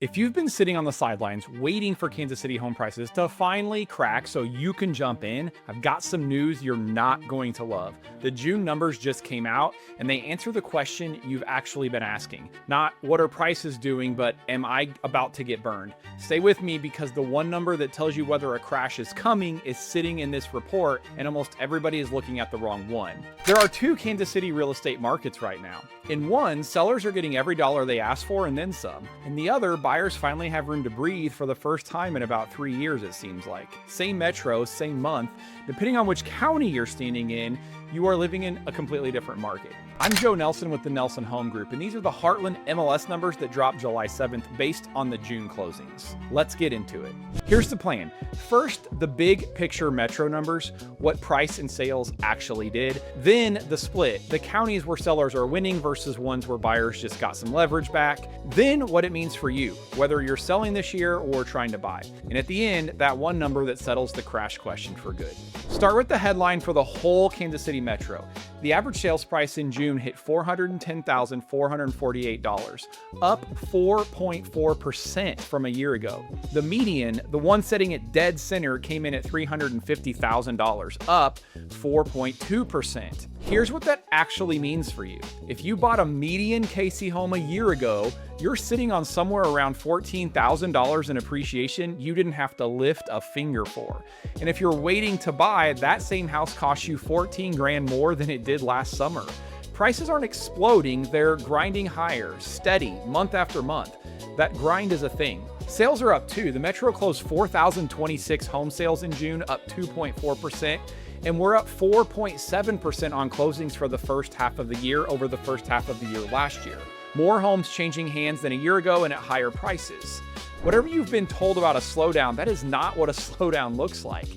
If you've been sitting on the sidelines waiting for Kansas City home prices to finally crack so you can jump in, I've got some news you're not going to love. The June numbers just came out and they answer the question you've actually been asking. Not what are prices doing, but am I about to get burned? Stay with me because the one number that tells you whether a crash is coming is sitting in this report and almost everybody is looking at the wrong one. There are two Kansas City real estate markets right now. In one, sellers are getting every dollar they asked for and then some. In the other, buyers finally have room to breathe for the first time in about 3 years, it seems like. Same metro, same month. Depending on which county you're standing in, you are living in a completely different market. I'm Joe Nelson with the Nelson Home Group, and these are the Heartland MLS numbers that dropped July 7th based on the June closings. Let's get into it. Here's the plan. First, the big picture metro numbers, what price and sales actually did. Then the split, the counties where sellers are winning versus ones where buyers just got some leverage back. Then what it means for you, whether you're selling this year or trying to buy. And at the end, that one number that settles the crash question for good. Start with the headline for the whole Kansas City metro. The average sales price in June hit $410,448, up 4.4% from a year ago. The median, the one sitting at dead center, came in at $350,000, up 4.2%. Here's what that actually means for you. If you bought a median KC home a year ago, you're sitting on somewhere around $14,000 in appreciation you didn't have to lift a finger for. And if you're waiting to buy, that same house costs you 14 grand more than it did last summer. Prices aren't exploding, they're grinding higher, steady, month after month. That grind is a thing. Sales are up too. The metro closed 4,026 home sales in June, up 2.4%. And we're up 4.7% on closings for the first half of the year over the first half of the year last year. More homes changing hands than a year ago and at higher prices. Whatever you've been told about a slowdown, that is not what a slowdown looks like.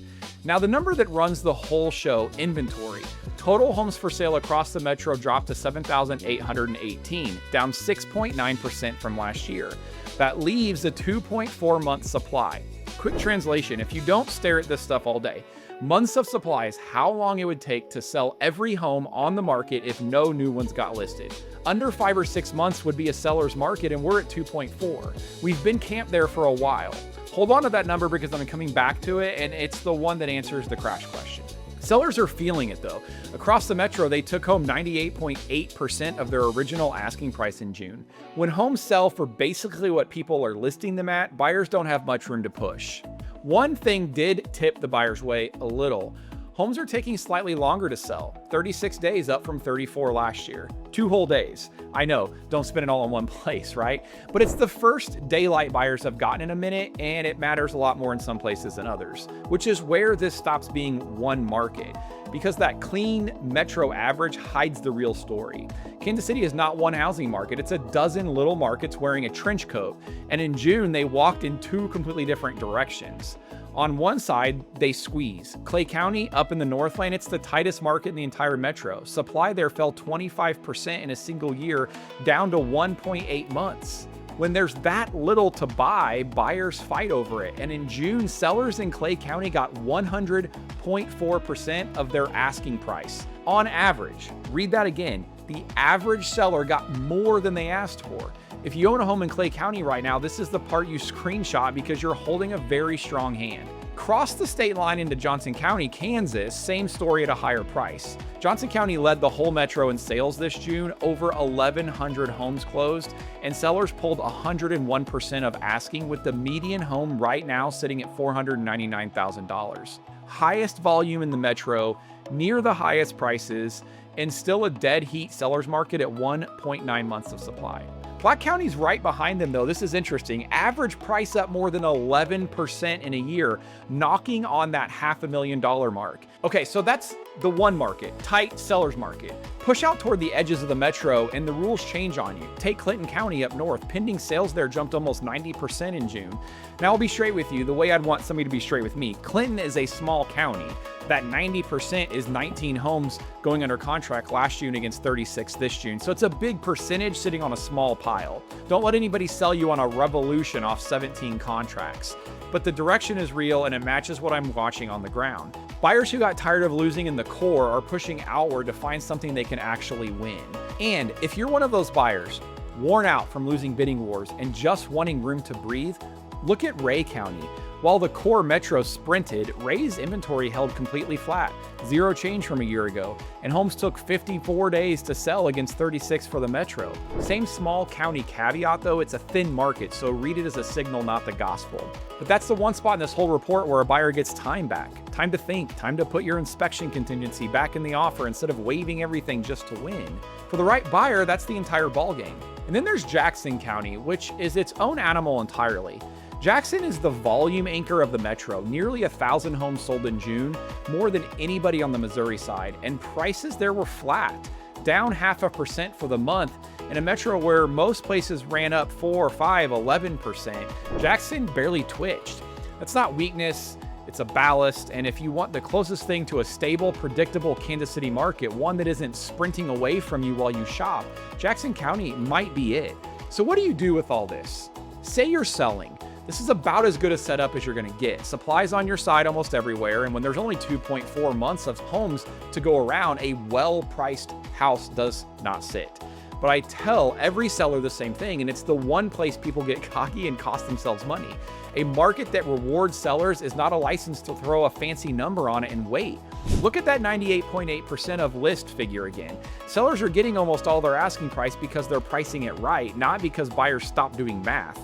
Now, the number that runs the whole show, inventory. Total homes for sale across the metro dropped to 7,818, down 6.9% from last year. That leaves a 2.4 month supply. Quick translation, if you don't stare at this stuff all day, months of supply is how long it would take to sell every home on the market if no new ones got listed. Under 5 or 6 months would be a seller's market, and we're at 2.4. We've been camped there for a while. Hold on to that number because I'm coming back to it, and it's the one that answers the crash question. Sellers are feeling it though. Across the metro, they took home 98.8% of their original asking price in June. When homes sell for basically what people are listing them at, buyers don't have much room to push. One thing did tip the buyer's way a little. Homes are taking slightly longer to sell, 36 days up from 34 last year. 2 whole days. I know, don't spend it all in one place, right? But it's the first daylight buyers have gotten in a minute, and it matters a lot more in some places than others, which is where this stops being one market, because that clean metro average hides the real story. Kansas City is not one housing market, it's a dozen little markets wearing a trench coat, and in June they walked in 2 completely different directions. On one side, they squeeze. Clay County, up in the Northland, it's the tightest market in the entire metro. Supply there fell 25% in a single year, down to 1.8 months. When there's that little to buy, buyers fight over it. And in June, sellers in Clay County got 100.4% of their asking price. On average, read that again, the average seller got more than they asked for. If you own a home in Clay County right now, this is the part you screenshot because you're holding a very strong hand. Cross the state line into Johnson County, Kansas, same story at a higher price. Johnson County led the whole metro in sales this June, over 1,100 homes closed, and sellers pulled 101% of asking, with the median home right now sitting at $499,000. Highest volume in the metro, near the highest prices, and still a dead heat seller's market at 1.9 months of supply. Platte County's right behind them though. This is interesting. Average price up more than 11% in a year, knocking on that $500,000 mark. Okay, so that's the one market, tight seller's market. Push out toward the edges of the metro and the rules change on you. Take Clinton County up north. Pending sales there jumped almost 90% in June. Now I'll be straight with you, the way I'd want somebody to be straight with me. Clinton is a small county. That 90% is 19 homes going under contract last June against 36 this June. So it's a big percentage sitting on a small pile. Don't let anybody sell you on a revolution off 17 contracts. But the direction is real and it matches what I'm watching on the ground. Buyers who got tired of losing in the core are pushing outward to find something they can actually win. And if you're one of those buyers, Worn out from losing bidding wars and just wanting room to breathe? Look at Ray County. While the core metro sprinted, Ray's inventory held completely flat, zero change from a year ago, and homes took 54 days to sell against 36 for the metro. Same small county caveat though, it's a thin market, so read it as a signal, not the gospel. But that's the one spot in this whole report where a buyer gets time back. Time to think, time to put your inspection contingency back in the offer instead of waiving everything just to win. For the right buyer, that's the entire ballgame. And then there's Jackson County, which is its own animal entirely. Jackson is the volume anchor of the metro, nearly 1,000 homes sold in June, more than anybody on the Missouri side, and prices there were flat, down 0.5% for the month, in a metro where most places ran up 4, 5, 11%. Jackson barely twitched. That's not weakness, it's a ballast, and if you want the closest thing to a stable, predictable Kansas City market, one that isn't sprinting away from you while you shop, Jackson County might be it. So what do you do with all this? Say you're selling. This is about as good a setup as you're going to get. Supplies on your side almost everywhere, and when there's only 2.4 months of homes to go around, a well-priced house does not sit. But I tell every seller the same thing, and it's the one place people get cocky and cost themselves money. A market that rewards sellers is not a license to throw a fancy number on it and wait. Look at that 98.8% of list figure again. Sellers are getting almost all their asking price because they're pricing it right, not because buyers stop doing math.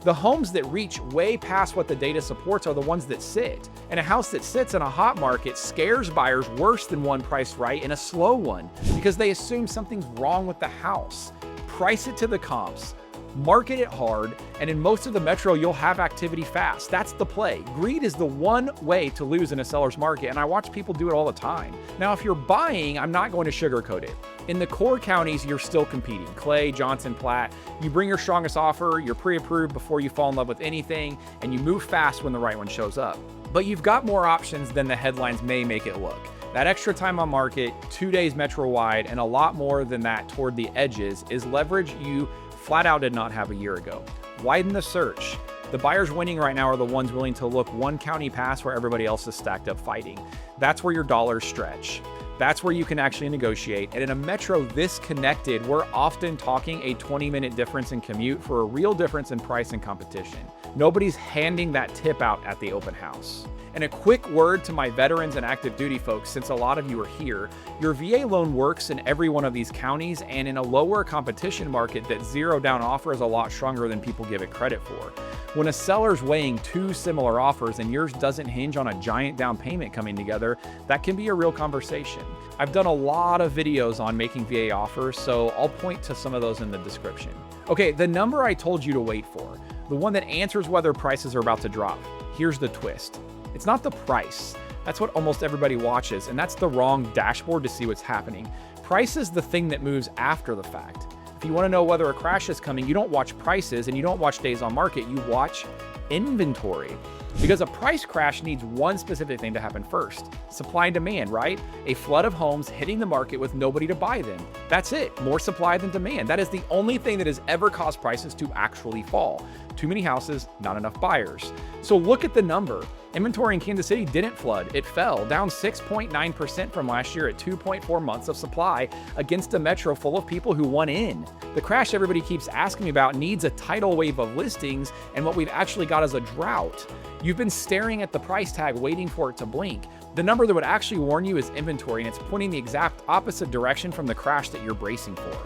The homes that reach way past what the data supports are the ones that sit. And a house that sits in a hot market scares buyers worse than one priced right in a slow one because they assume something's wrong with the house. Price it to the comps, market it hard, and in most of the metro, you'll have activity fast. That's the play. Greed is the one way to lose in a seller's market, and I watch people do it all the time. Now, if you're buying, I'm not going to sugarcoat it. In the core counties, you're still competing. Clay, Johnson, Platte. You bring your strongest offer, you're pre-approved before you fall in love with anything, and you move fast when the right one shows up. But you've got more options than the headlines may make it look. That extra time on market, 2 days metro-wide, and a lot more than that toward the edges is leverage you flat out did not have a year ago. Widen the search. The buyers winning right now are the ones willing to look one county past where everybody else is stacked up fighting. That's where your dollars stretch. That's where you can actually negotiate. And in a metro this connected, we're often talking a 20-minute difference in commute for a real difference in price and competition. Nobody's handing that tip out at the open house. And a quick word to my veterans and active duty folks, since a lot of you are here, your VA loan works in every one of these counties, and in a lower competition market, that zero down offer is a lot stronger than people give it credit for. When a seller's weighing two similar offers and yours doesn't hinge on a giant down payment coming together, that can be a real conversation. I've done a lot of videos on making VA offers, so I'll point to some of those in the description. Okay, the number I told you to wait for, the one that answers whether prices are about to drop. Here's the twist. It's not the price. That's what almost everybody watches, and that's the wrong dashboard to see what's happening. Price is the thing that moves after the fact. If you want to know whether a crash is coming, you don't watch prices and you don't watch days on market, you watch inventory. Because a price crash needs one specific thing to happen first. Supply and demand, right? A flood of homes hitting the market with nobody to buy them. That's it. More supply than demand. That is the only thing that has ever caused prices to actually fall. Too many houses, not enough buyers. So look at the number. Inventory in Kansas City didn't flood. It fell, down 6.9% from last year at 2.4 months of supply against a metro full of people who want in. The crash everybody keeps asking me about needs a tidal wave of listings, and what we've actually got is a drought. You've been staring at the price tag waiting for it to blink. The number that would actually warn you is inventory, and it's pointing the exact opposite direction from the crash that you're bracing for.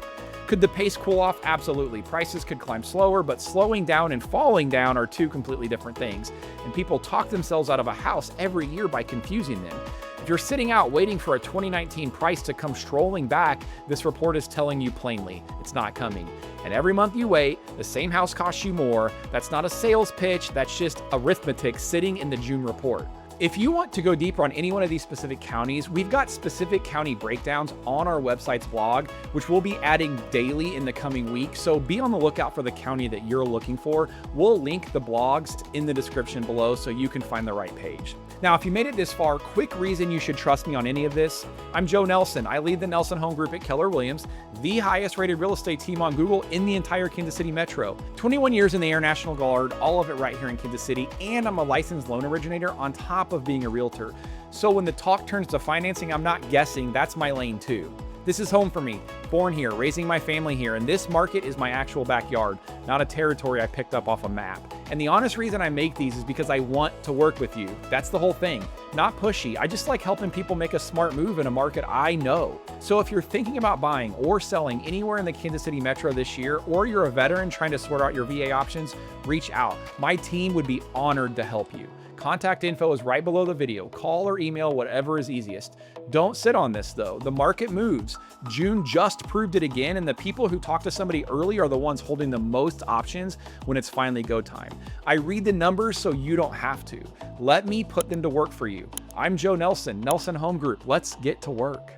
Could the pace cool off? Absolutely. Prices could climb slower, but slowing down and falling down are two completely different things. And people talk themselves out of a house every year by confusing them. If you're sitting out waiting for a 2019 price to come strolling back, this report is telling you plainly, it's not coming. And every month you wait, the same house costs you more. That's not a sales pitch, that's just arithmetic sitting in the June report. If you want to go deeper on any one of these specific counties, we've got specific county breakdowns on our website's blog, which we'll be adding daily in the coming week. So be on the lookout for the county that you're looking for. We'll link the blogs in the description below so you can find the right page. Now, if you made it this far, quick reason you should trust me on any of this. I'm Joe Nelson. I lead the Nelson Home Group at Keller Williams, the highest rated real estate team on Google in the entire Kansas City metro. 21 years in the Air National Guard, all of it right here in Kansas City, and I'm a licensed loan originator on top of being a realtor. So when the talk turns to financing, I'm not guessing, that's my lane too. This is home for me. Born here, raising my family here, and this market is my actual backyard, not a territory I picked up off a map. And the honest reason I make these is because I want to work with you. That's the whole thing. Not pushy. I just like helping people make a smart move in a market I know. So if you're thinking about buying or selling anywhere in the Kansas City metro this year, or you're a veteran trying to sort out your VA options, reach out. My team would be honored to help you. Contact info is right below the video. Call or email, whatever is easiest. Don't sit on this though. The market moves. June just proved it again, and the people who talk to somebody early are the ones holding the most options when it's finally go time. I read the numbers so you don't have to. Let me put them to work for you. I'm Joe Nelson, Nelson Home Group. Let's get to work.